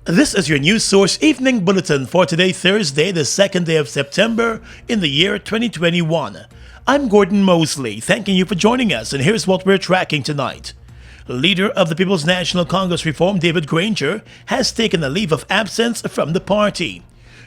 This is your news source evening bulletin for today, Thursday, the 2nd day of September in the year 2021. I'm Gordon Mosley, thanking you for joining us, and here's what we're tracking tonight. Leader of the People's National Congress Reform, David Granger, has taken a leave of absence from the party.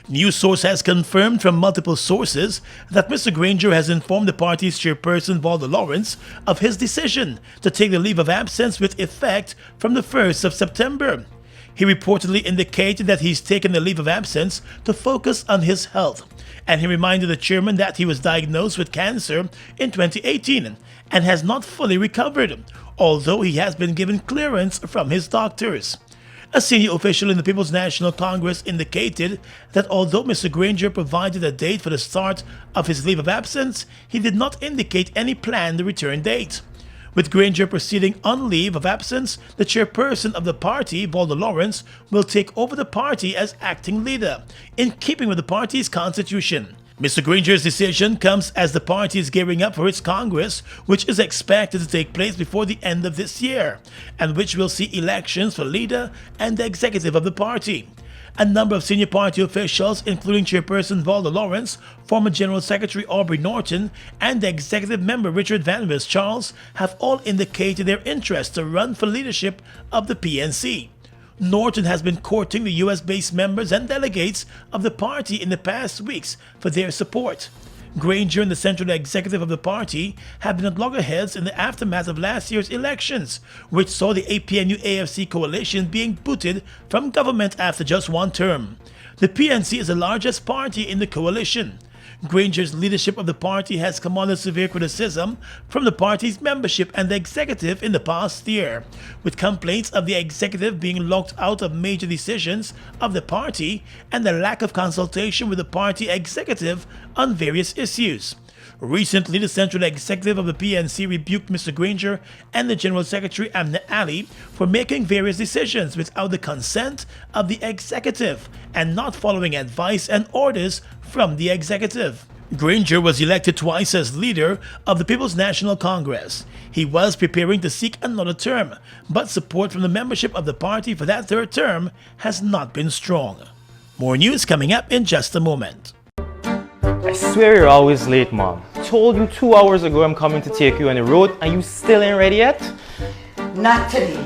News source has confirmed from multiple sources that Mr. Granger has informed the party's chairperson, Valda Lawrence, of his decision to take the leave of absence with effect from the 1st of September. He reportedly indicated that he's taken the leave of absence to focus on his health, and he reminded the chairman that he was diagnosed with cancer in 2018 and has not fully recovered, although he has been given clearance from his doctors. A senior official in the People's National Congress indicated that although Mr. Granger provided a date for the start of his leave of absence, he did not indicate any planned return date. With Granger proceeding on leave of absence, the chairperson of the party, Valda Lawrence, will take over the party as acting leader, in keeping with the party's constitution. Mr. Granger's decision comes as the party is gearing up for its Congress, which is expected to take place before the end of this year, and which will see elections for leader and the executive of the party. A number of senior party officials, including Chairperson Valda Lawrence, former General Secretary Aubrey Norton, and the executive member Richard Van West Charles, have all indicated their interest to run for leadership of the PNC. Norton has been courting the US-based members and delegates of the party in the past weeks for their support. Granger and the central executive of the party have been at loggerheads in the aftermath of last year's elections, which saw the APNU-AFC coalition being booted from government after just one term. The PNC is the largest party in the coalition. Granger's leadership of the party has come under severe criticism from the party's membership and the executive in the past year, with complaints of the executive being locked out of major decisions of the party and the lack of consultation with the party executive on various issues. Recently, the central executive of the PNC rebuked Mr. Granger and the General Secretary Amna Ali for making various decisions without the consent of the executive and not following advice and orders from the executive. Granger was elected twice as leader of the People's National Congress. He was preparing to seek another term, but support from the membership of the party for that third term has not been strong. More news coming up in just a moment. I swear you're always late, Mom. Told you 2 hours ago I'm coming to take you on the road and you still ain't ready yet? Not today.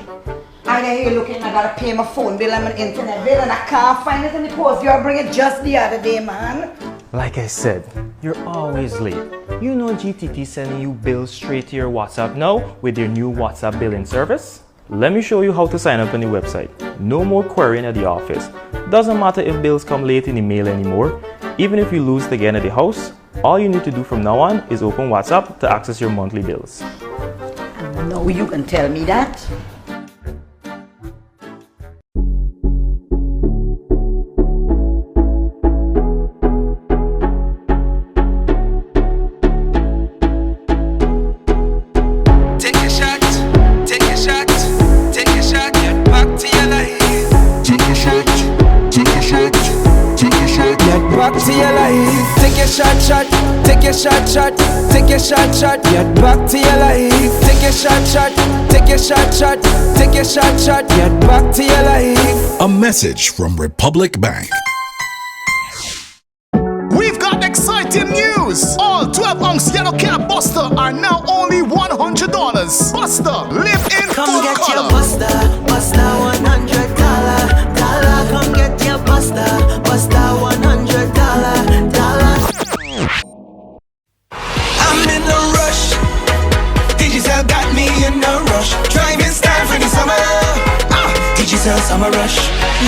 I hear you looking, I gotta pay my phone bill and my internet bill and I can't find it in the post. You bring it just the other day, man. Like I said, you're always late. You know GTT sending you bills straight to your WhatsApp now with their new WhatsApp billing service? Let me show you how to sign up on the website. No more querying at the office. Doesn't matter if bills come late in the mail anymore. Even if you lose it again at the house, all you need to do from now on is open WhatsApp to access your monthly bills. No, you can tell me that. Take a shot, take a shot, take a shot, get back to your life. Take a shot, take a shot, take a shot, get back to your life. Take a shot, take a shot, take a shot, get back to your life. Take a shot, take a shot, take a shot, get back to your life. A message from Republic Bank. We've got exciting news! All 12-ounce yellow cab Buster are now only $100. Buster, live in Come full get your color. Buster $100. Come get your Buster $100. I'm in a rush. Digital got me in a rush. Driving style for the summer. Digital summer rush.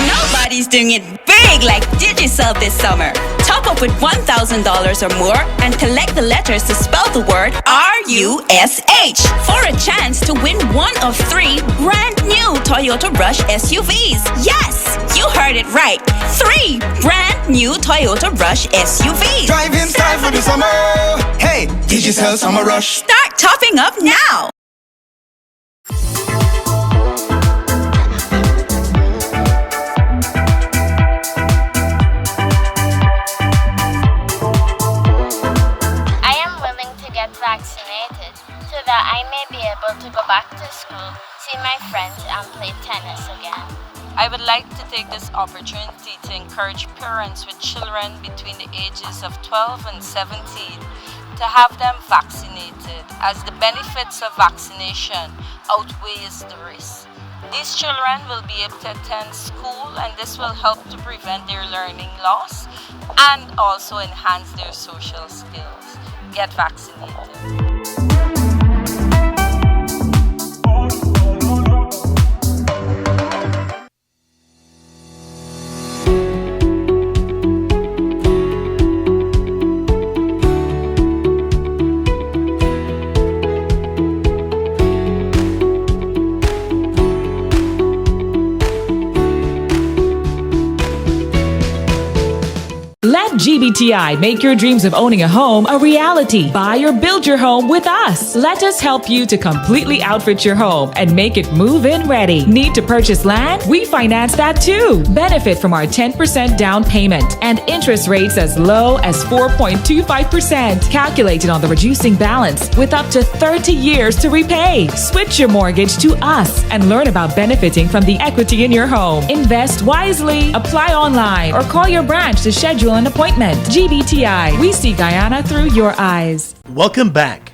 Nobody's doing it big like Digicel this summer. Top up with $1,000 or more and collect the letters to spell the word RUSH for a chance to win one of 3 brand new Toyota Rush SUVs. Yes, you heard it right. 3 brand new Toyota Rush SUVs. Driving style for the summer. Hey, Digicel summer rush. Start topping up now. Vaccinated so that I may be able to go back to school, see my friends, and play tennis again. I would like to take this opportunity to encourage parents with children between the ages of 12 and 17 to have them vaccinated, as the benefits of vaccination outweighs the risk. These children will be able to attend school, and this will help to prevent their learning loss and also enhance their social skills. Get vaccinated. Let GBTI make your dreams of owning a home a reality. Buy or build your home with us. Let us help you to completely outfit your home and make it move-in ready. Need to purchase land? We finance that too. Benefit from our 10% down payment and interest rates as low as 4.25%. Calculated on the reducing balance with up to 30 years to repay. Switch your mortgage to us and learn about benefiting from the equity in your home. Invest wisely. Apply online or call your branch to schedule an appointment. GBTI, we see Guyana through your eyes. Welcome back.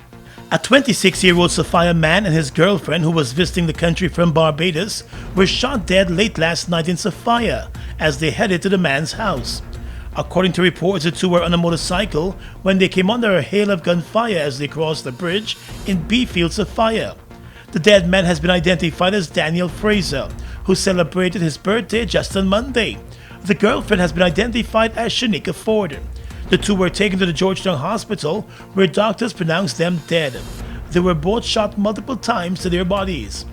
A 26-year-old Sophia man and his girlfriend who was visiting the country from Barbados were shot dead late last night in Sophia as they headed to the man's house. According to reports, the two were on a motorcycle when they came under a hail of gunfire as they crossed the bridge in Beefield, Sophia. The dead man has been identified as Daniel Fraser, who celebrated his birthday just on Monday. The girlfriend has been identified as Shanika Ford. The two were taken to the Georgetown Hospital, where doctors pronounced them dead. They were both shot multiple times to their bodies.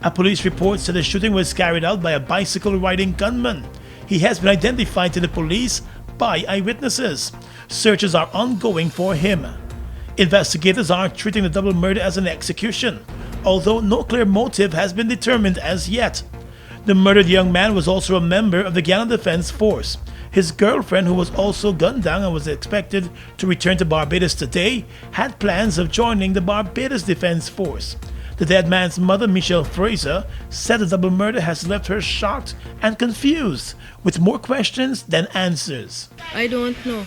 A police report said the shooting was carried out by a bicycle-riding gunman. He has been identified to the police by eyewitnesses. Searches are ongoing for him. Investigators are treating the double murder as an execution, although no clear motive has been determined as yet. The murdered young man was also a member of the Guyana Defense Force. His girlfriend, who was also gunned down and was expected to return to Barbados today, had plans of joining the Barbados Defense Force. The dead man's mother, Michelle Fraser, said the double murder has left her shocked and confused, with more questions than answers. I don't know.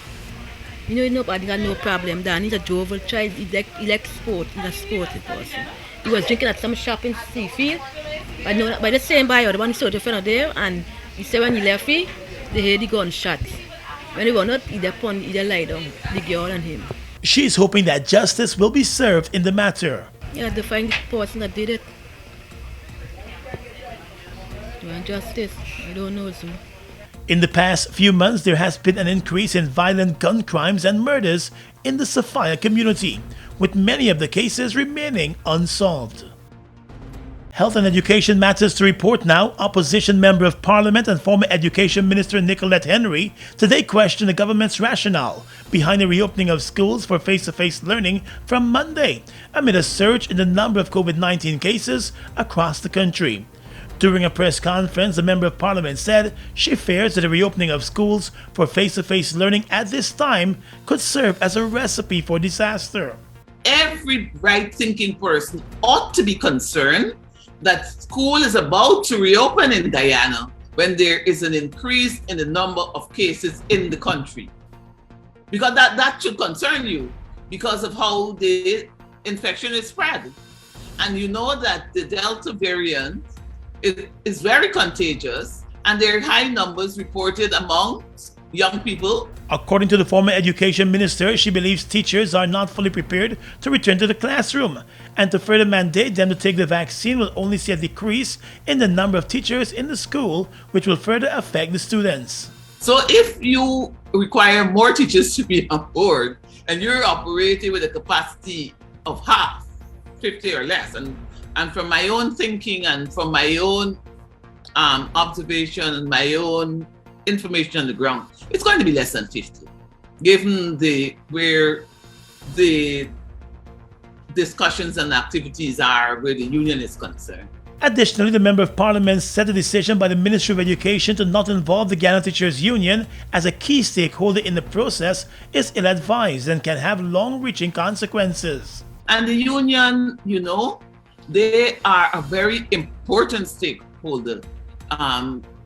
Nobody got no problem. Dan is a jovial child. He likes sport. He's a sporty person. He was drinking at some shop in Seafield. I know by the same buyer, the one he saw the friend there, and he said when he left, they heard the gunshot. When he went out, he lie down, the girl and him. She is hoping that justice will be served in the matter. Yeah, to find the person that did it. You want justice? I don't know, so. In the past few months, there has been an increase in violent gun crimes and murders in the Sophia community, with many of the cases remaining unsolved. Health and Education matters to report now. Opposition Member of Parliament and former Education Minister Nicolette Henry today questioned the government's rationale behind the reopening of schools for face-to-face learning from Monday, amid a surge in the number of COVID-19 cases across the country. During a press conference, the Member of Parliament said she fears that the reopening of schools for face-to-face learning at this time could serve as a recipe for disaster. Every right-thinking person ought to be concerned that school is about to reopen in Guyana when there is an increase in the number of cases in the country. Because that should concern you because of how the infection is spread. And you know that the Delta variant is very contagious, and there are high numbers reported among young people. According to the former education minister, she believes teachers are not fully prepared to return to the classroom, and to further mandate them to take the vaccine will only see a decrease in the number of teachers in the school, which will further affect the students. So if you require more teachers to be on board, and you're operating with a capacity of half, 50 or less, and from my own thinking and from my own observation and my own information on the ground, it's going to be less than 50, given where the discussions and activities are where the union is concerned. Additionally, the Member of Parliament said the decision by the Ministry of Education to not involve the Guyana Teachers Union as a key stakeholder in the process is ill-advised and can have long-reaching consequences. And the union, they are a very important stakeholder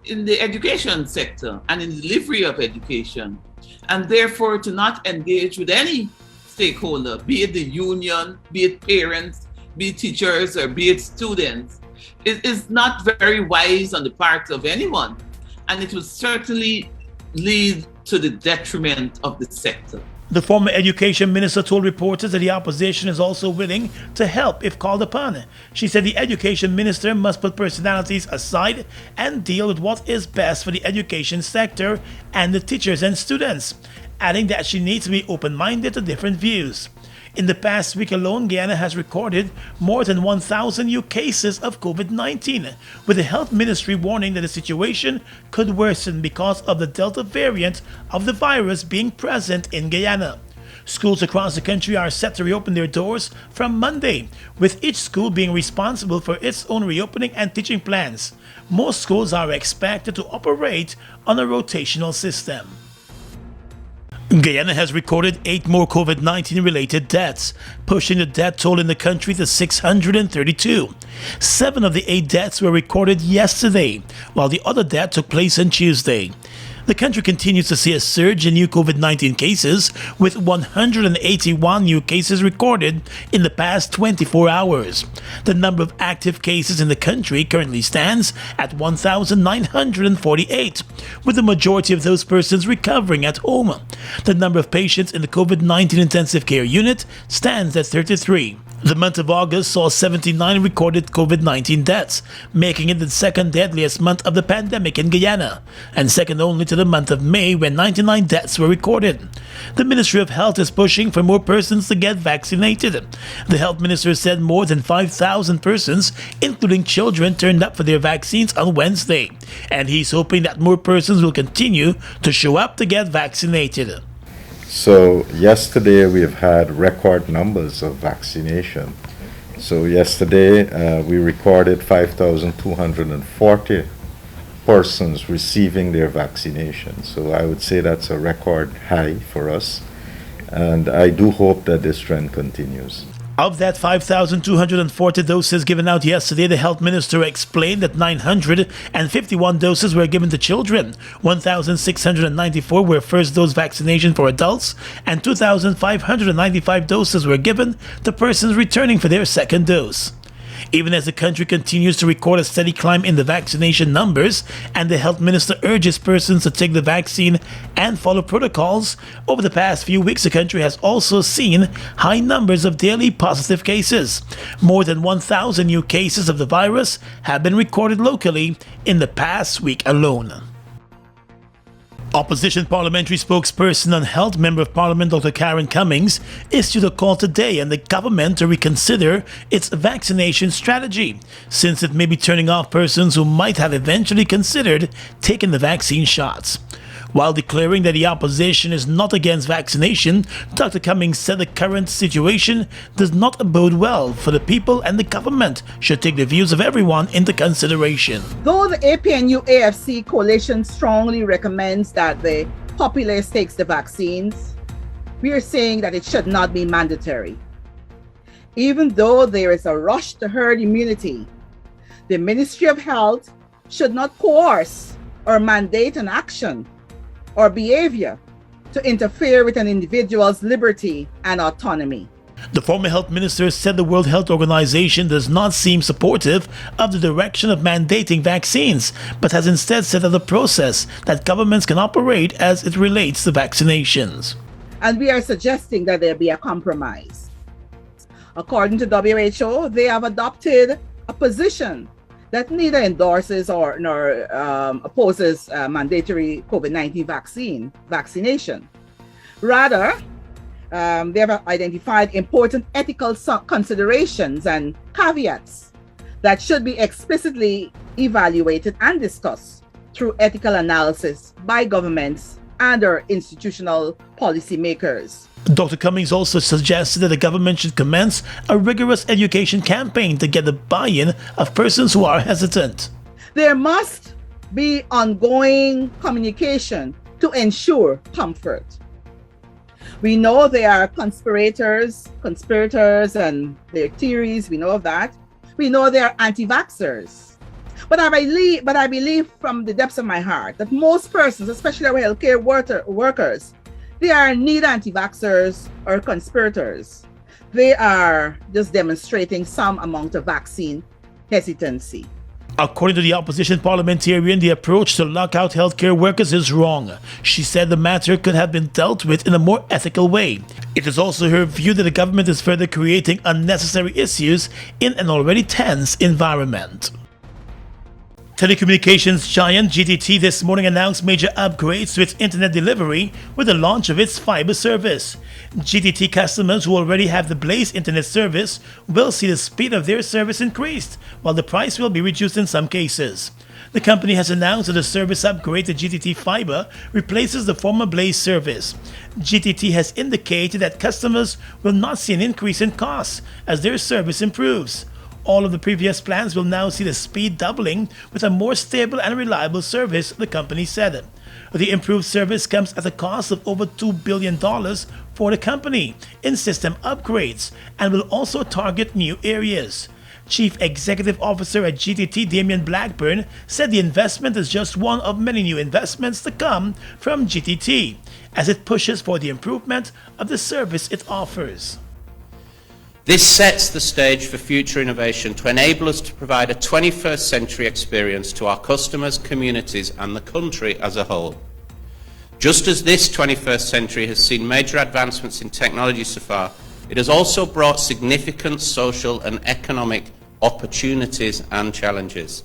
in the education sector and in the delivery of education, and therefore to not engage with any stakeholder, be it the union, be it parents, be it teachers, or be it students, is not very wise on the part of anyone, and it will certainly lead to the detriment of the sector. The former education minister told reporters that the opposition is also willing to help if called upon. She said the education minister must put personalities aside and deal with what is best for the education sector and the teachers and students, adding that she needs to be open-minded to different views. In the past week alone, Guyana has recorded more than 1,000 new cases of COVID-19, with the health ministry warning that the situation could worsen because of the Delta variant of the virus being present in Guyana. Schools across the country are set to reopen their doors from Monday, with each school being responsible for its own reopening and teaching plans. Most schools are expected to operate on a rotational system. Guyana has recorded 8 more COVID-19 related deaths, pushing the death toll in the country to 632. 7 of the 8 deaths were recorded yesterday, while the other death took place on Tuesday. The country continues to see a surge in new COVID-19 cases, with 181 new cases recorded in the past 24 hours. The number of active cases in the country currently stands at 1,948, with the majority of those persons recovering at home. The number of patients in the COVID-19 intensive care unit stands at 33. The month of August saw 79 recorded COVID-19 deaths, making it the second deadliest month of the pandemic in Guyana, and second only to the month of May when 99 deaths were recorded. The Ministry of Health is pushing for more persons to get vaccinated. The health minister said more than 5,000 persons, including children, turned up for their vaccines on Wednesday, and he's hoping that more persons will continue to show up to get vaccinated. So yesterday we've had record numbers of vaccination. So yesterday we recorded 5,240 persons receiving their vaccination. So I would say that's a record high for us. And I do hope that this trend continues. Of that 5,240 doses given out yesterday, the health minister explained that 951 doses were given to children, 1,694 were first dose vaccination for adults, and 2,595 doses were given to persons returning for their second dose. Even as the country continues to record a steady climb in the vaccination numbers, and the health minister urges persons to take the vaccine and follow protocols, over the past few weeks the country has also seen high numbers of daily positive cases. More than 1,000 new cases of the virus have been recorded locally in the past week alone. Opposition parliamentary spokesperson on health, Member of Parliament Dr. Karen Cummings, issued a call today on the government to reconsider its vaccination strategy, since it may be turning off persons who might have eventually considered taking the vaccine shots. While declaring that the opposition is not against vaccination, Dr. Cummings said the current situation does not bode well for the people, and the government should take the views of everyone into consideration. Though the APNU-AFC coalition strongly recommends that the populace takes the vaccines, we are saying that it should not be mandatory. Even though there is a rush to herd immunity, the Ministry of Health should not coerce or mandate an action or behavior to interfere with an individual's liberty and autonomy. The former health minister said the World Health Organization does not seem supportive of the direction of mandating vaccines, but has instead set up a process that governments can operate as it relates to vaccinations. And we are suggesting that there be a compromise. According to WHO, they have adopted a position that neither endorses nor opposes mandatory COVID-19 vaccination. Rather, they have identified important ethical considerations and caveats that should be explicitly evaluated and discussed through ethical analysis by governments and our institutional policymakers. Dr. Cummings also suggested that the government should commence a rigorous education campaign to get the buy-in of persons who are hesitant. There must be ongoing communication to ensure comfort. We know there are conspirators and their theories, we know of that. We know there are anti-vaxxers. But I believe from the depths of my heart that most persons, especially our healthcare workers, they are neither anti-vaxxers or conspirators. They are just demonstrating some amount of vaccine hesitancy. According to the opposition parliamentarian, the approach to lock out healthcare workers is wrong. She said the matter could have been dealt with in a more ethical way. It is also her view that the government is further creating unnecessary issues in an already tense environment. Telecommunications giant GTT this morning announced major upgrades to its internet delivery with the launch of its fiber service. GTT customers who already have the Blaze internet service will see the speed of their service increased, while the price will be reduced in some cases. The company has announced that the service upgrade to GTT Fiber replaces the former Blaze service. GTT has indicated that customers will not see an increase in costs as their service improves. All of the previous plans will now see the speed doubling with a more stable and reliable service, the company said. The improved service comes at a cost of over $2 billion for the company in system upgrades and will also target new areas. Chief Executive Officer at GTT, Damian Blackburn, said the investment is just one of many new investments to come from GTT as it pushes for the improvement of the service it offers. This sets the stage for future innovation to enable us to provide a 21st century experience to our customers, communities and the country as a whole. Just as this 21st century has seen major advancements in technology so far, it has also brought significant social and economic opportunities and challenges.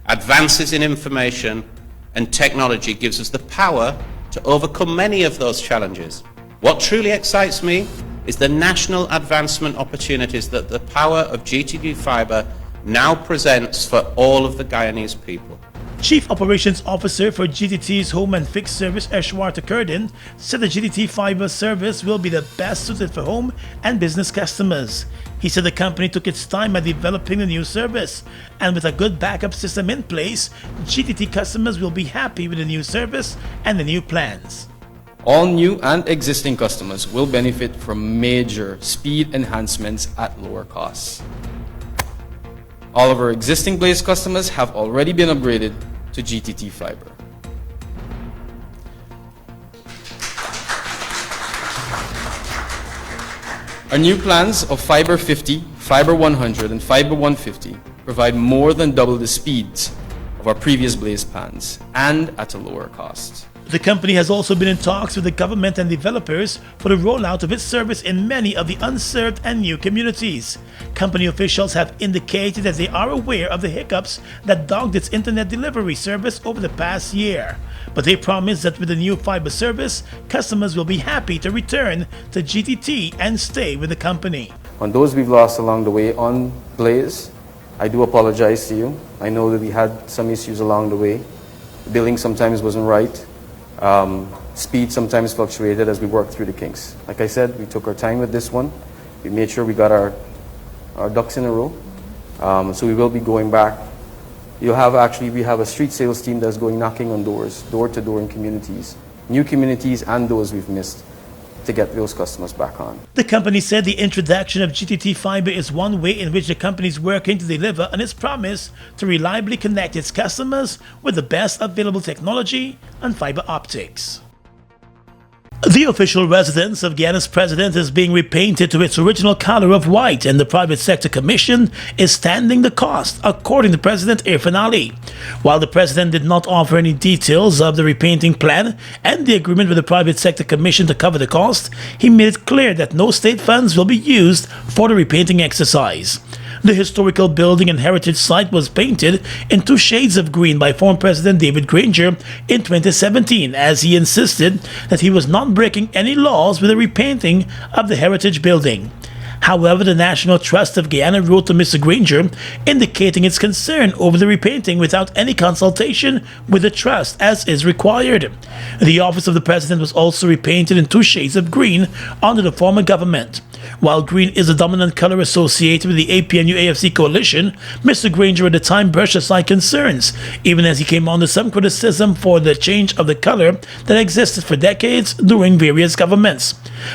Advances in information and technology gives us the power to overcome many of those challenges. What truly excites me is the national advancement opportunities that the power of GTT Fiber now presents for all of the Guyanese people. Chief Operations Officer for GTT's Home and Fixed Service, Eshwar Takurdin, said the GTT Fiber service will be the best suited for home and business customers. He said the company took its time at developing the new service, and with a good backup system in place, GTT customers will be happy with the new service and the new plans. All new and existing customers will benefit from major speed enhancements at lower costs. All of our existing Blaze customers have already been upgraded to GTT Fiber. Our new plans of Fiber 50, Fiber 100 and Fiber 150 provide more than double the speeds of our previous Blaze plans and at a lower cost. The company has also been in talks with the government and developers for the rollout of its service in many of the unserved and new communities. Company officials have indicated that they are aware of the hiccups that dogged its internet delivery service over the past year. But they promise that with the new fiber service, customers will be happy to return to GTT and stay with the company. On those we've lost along the way on Blaze, I do apologize to you. I know that we had some issues along the way. Billing sometimes wasn't right. Speed sometimes fluctuated as we worked through the kinks. Like I said, we took our time with this one. We made sure we got our ducks in a row. So we will be going back. We have a street sales team that's going knocking on doors, door to door in communities, new communities and those we've missed, to get those customers back on. The company said the introduction of GTT Fiber is one way in which the company is working to deliver on its promise to reliably connect its customers with the best available technology and fiber optics. The official residence of Guyana's president is being repainted to its original color of white, and the Private Sector Commission is standing the cost, according to President Irfan Ali. While the president did not offer any details of the repainting plan and the agreement with the Private Sector Commission to cover the cost, he made it clear that no state funds will be used for the repainting exercise. The historical building and heritage site was painted in 2 shades of green by former President David Granger in 2017, as he insisted that he was not breaking any laws with the repainting of the heritage building. However, the National Trust of Guyana wrote to Mr. Granger indicating its concern over the repainting without any consultation with the trust, as is required. The office of the president was also repainted in 2 shades of green under the former government. While green is the dominant color associated with the APNU-AFC coalition, Mr. Granger at the time brushed aside concerns, even as he came under some criticism for the change of the color that existed for decades during various governments.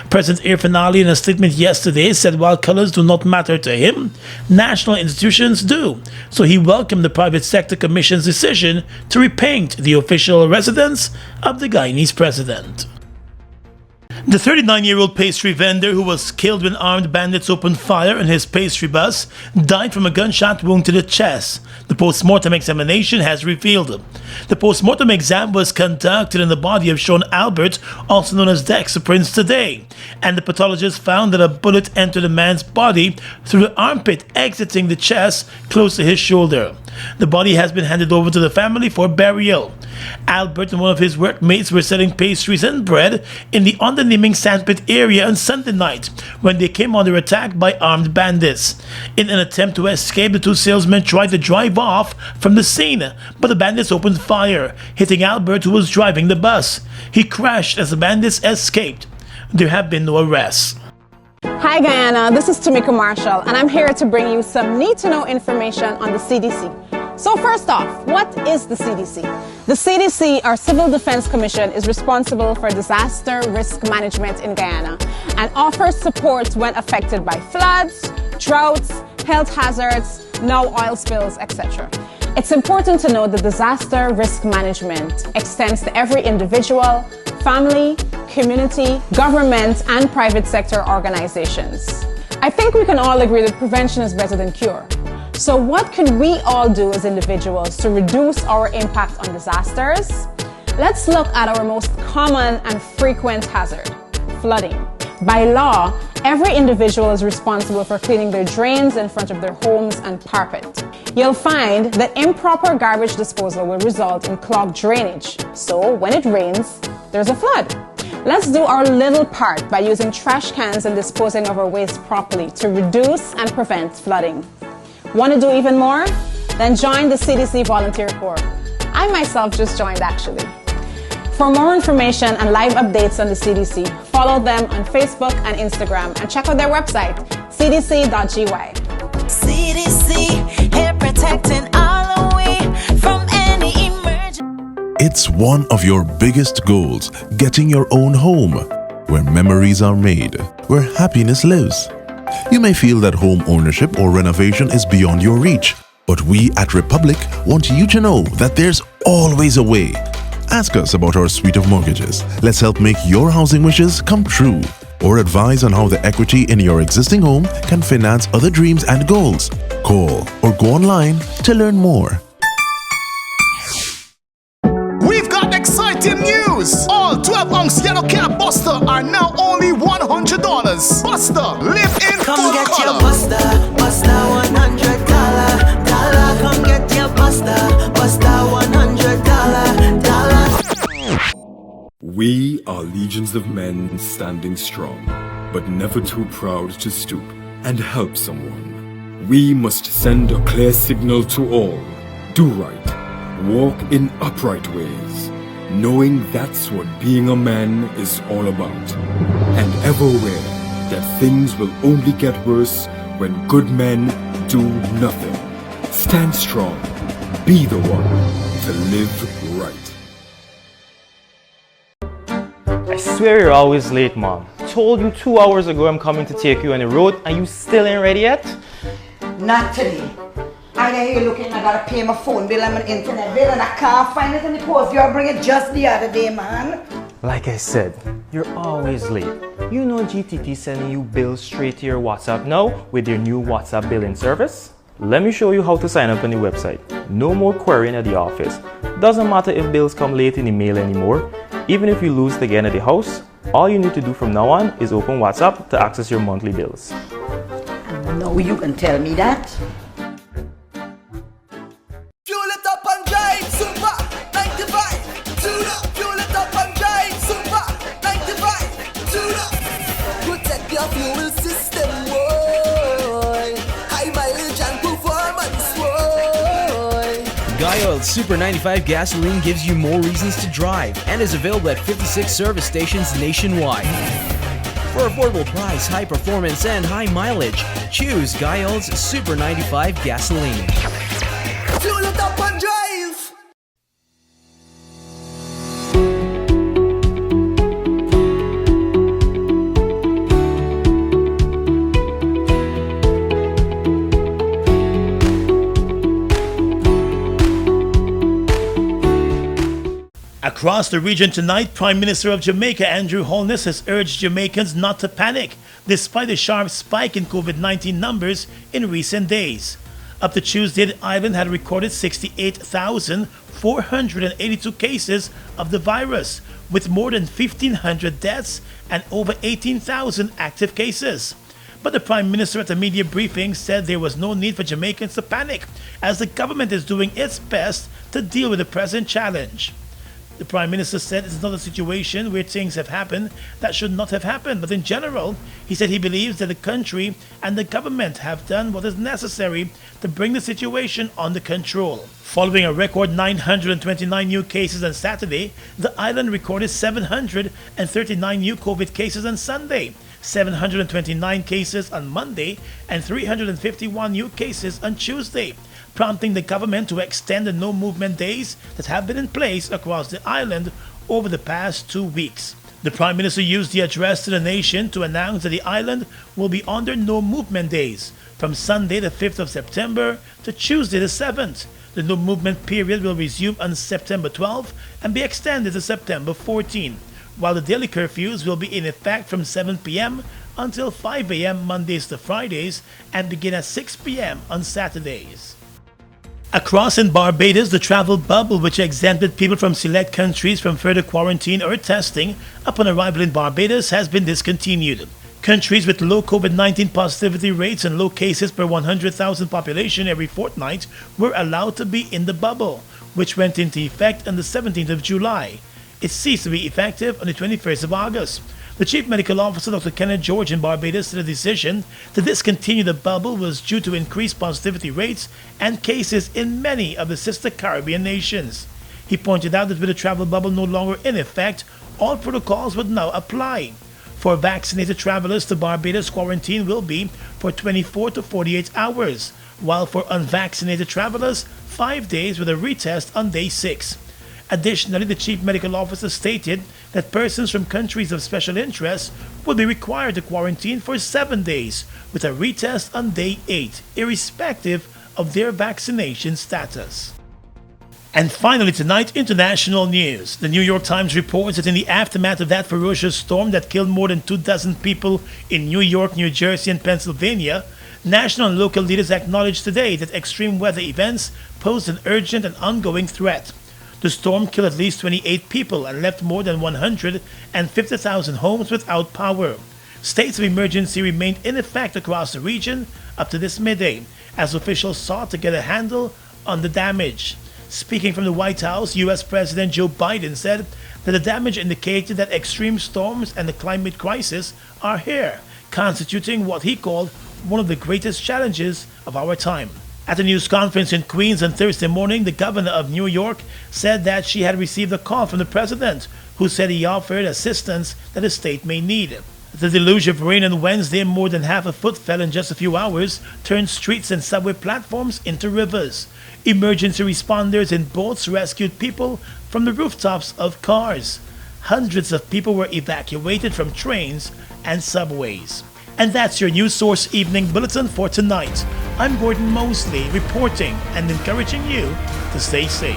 President Irfan Ali, in a statement yesterday, said while colors do not matter to him, national institutions do. So he welcomed the Private Sector Commission's decision to repaint the official residence of the Guyanese president. The 39-year-old pastry vendor who was killed when armed bandits opened fire on his pastry bus died from a gunshot wound to the chest, the post-mortem examination has revealed. The post-mortem exam was conducted in the body of Sean Albert, also known as Dexter Prince, today, and the pathologist found that a bullet entered the man's body through the armpit, exiting the chest close to his shoulder. The body has been handed over to the family for burial. Albert and one of his workmates were selling pastries and bread in the Onderneming Sandpit area on Sunday night when they came under attack by armed bandits. In an attempt to escape, the two salesmen tried to drive off from the scene, but the bandits opened fire, hitting Albert, who was driving the bus. He crashed as the bandits escaped. There have been no arrests. Hi Guyana, this is Tamika Marshall, and I'm here to bring you some need-to-know information on the CDC. So first off, what is the CDC? The CDC, our Civil Defense Commission, is responsible for disaster risk management in Guyana and offers support when affected by floods, droughts, health hazards, now oil spills, etc. It's important to know that disaster risk management extends to every individual, family, community, government, and private sector organizations. I think we can all agree that prevention is better than cure. So what can we all do as individuals to reduce our impact on disasters? Let's look at our most common and frequent hazard, flooding. By law, every individual is responsible for cleaning their drains in front of their homes and parapet. You'll find that improper garbage disposal will result in clogged drainage. So when it rains, there's a flood. Let's do our little part by using trash cans and disposing of our waste properly to reduce and prevent flooding. Want to do even more? Then join the CDC Volunteer Corps. I myself just joined actually. For more information and live updates on the CDC, follow them on Facebook and Instagram and check out their website, cdc.gy. CDC, here protecting all away from any emergency. It's one of your biggest goals, getting your own home, where memories are made, where happiness lives. You may feel that home ownership or renovation is beyond your reach, but we at Republic want you to know that there's always a way. Ask us about our suite of mortgages. Let's help make your housing wishes come true. Or advise on how the equity in your existing home can finance other dreams and goals. Call or go online to learn more. We've got exciting news! All 12-ounce yellow cab Buster are now only $100. Buster, live in Come full get color. your Buster, Buster $100. Come get your Buster, Buster $100. We are legions of men standing strong, but never too proud to stoop and help someone. We must send a clear signal to all. Do right. Walk in upright ways, knowing that's what being a man is all about. And ever aware that things will only get worse when good men do nothing. Stand strong. Be the one to live right. I swear you're always late, Mom. Told you 2 hours ago I'm coming to take you on the road and you still ain't ready yet? Not today. I hear you looking, I gotta pay my phone bill and my internet bill and I can't find it in the post. You bring it just the other day, man. Like I said, you're always late. You know GTT sending you bills straight to your WhatsApp now with their new WhatsApp billing service? Let me show you how to sign up on the website. No more querying at the office. Doesn't matter if bills come late in the mail anymore. Even if you lose it again at the house, all you need to do from now on is open WhatsApp to access your monthly bills. No, you can tell me that. Fuel it up and drive, Super 95. Tune up, fuel it up and drive, Super 95. Tune up. Protect your fuel system, boy. High mileage and performance, boy. Guy Oil Super 95 gasoline gives you more reasons to drive and is available at 56 service stations nationwide. For affordable price, high performance, and high mileage, choose Guyana's Super 95 gasoline. Fuel it up and drive. Across the region tonight, Prime Minister of Jamaica Andrew Holness has urged Jamaicans not to panic, despite a sharp spike in COVID-19 numbers in recent days. Up to Tuesday, the island had recorded 68,482 cases of the virus, with more than 1,500 deaths and over 18,000 active cases. But the Prime Minister at a media briefing said there was no need for Jamaicans to panic, as the government is doing its best to deal with the present challenge. The Prime Minister said it's not a situation where things have happened that should not have happened, but in general, he said he believes that the country and the government have done what is necessary to bring the situation under control. Following a record 929 new cases on Saturday, the island recorded 739 new COVID cases on Sunday, 729 cases on Monday, and 351 new cases on Tuesday, prompting the government to extend the no-movement days that have been in place across the island over the past 2 weeks. The Prime Minister used the address to the nation to announce that the island will be under no-movement days from Sunday the 5th of September to Tuesday the 7th. The no-movement period will resume on September 12th and be extended to September 14th, while the daily curfews will be in effect from 7 p.m. until 5 a.m. Mondays to Fridays and begin at 6 p.m. on Saturdays. Across in Barbados, the travel bubble, which exempted people from select countries from further quarantine or testing upon arrival in Barbados, has been discontinued. Countries with low COVID-19 positivity rates and low cases per 100,000 population every fortnight were allowed to be in the bubble, which went into effect on the 17th of July. It ceased to be effective on the 21st of August. The Chief Medical Officer, Dr. Kenneth George in Barbados, said the decision to discontinue the bubble was due to increased positivity rates and cases in many of the sister Caribbean nations. He pointed out that with the travel bubble no longer in effect, all protocols would now apply. For vaccinated travelers, the Barbados quarantine will be for 24 to 48 hours, while for unvaccinated travelers, 5 days with a retest on day 6. Additionally, the Chief Medical Officer stated that persons from countries of special interest will be required to quarantine for 7 days with a retest on day 8, irrespective of their vaccination status. And finally tonight, international news. The New York Times reports that in the aftermath of that ferocious storm that killed more than 24 people in New York, New Jersey, and Pennsylvania, national and local leaders acknowledged today that extreme weather events pose an urgent and ongoing threat. The storm killed at least 28 people and left more than 150,000 homes without power. States of emergency remained in effect across the region up to this midday, as officials sought to get a handle on the damage. Speaking from the White House, U.S. President Joe Biden said that the damage indicated that extreme storms and the climate crisis are here, constituting what he called one of the greatest challenges of our time. At a news conference in Queens on Thursday morning, the governor of New York said that she had received a call from the president, who said he offered assistance that the state may need. The deluge of rain on Wednesday, more than half a foot fell in just a few hours, turned streets and subway platforms into rivers. Emergency responders in boats rescued people from the rooftops of cars. Hundreds of people were evacuated from trains and subways. And that's your News Source Evening Bulletin for tonight. I'm Gordon Mosley, reporting and encouraging you to stay safe.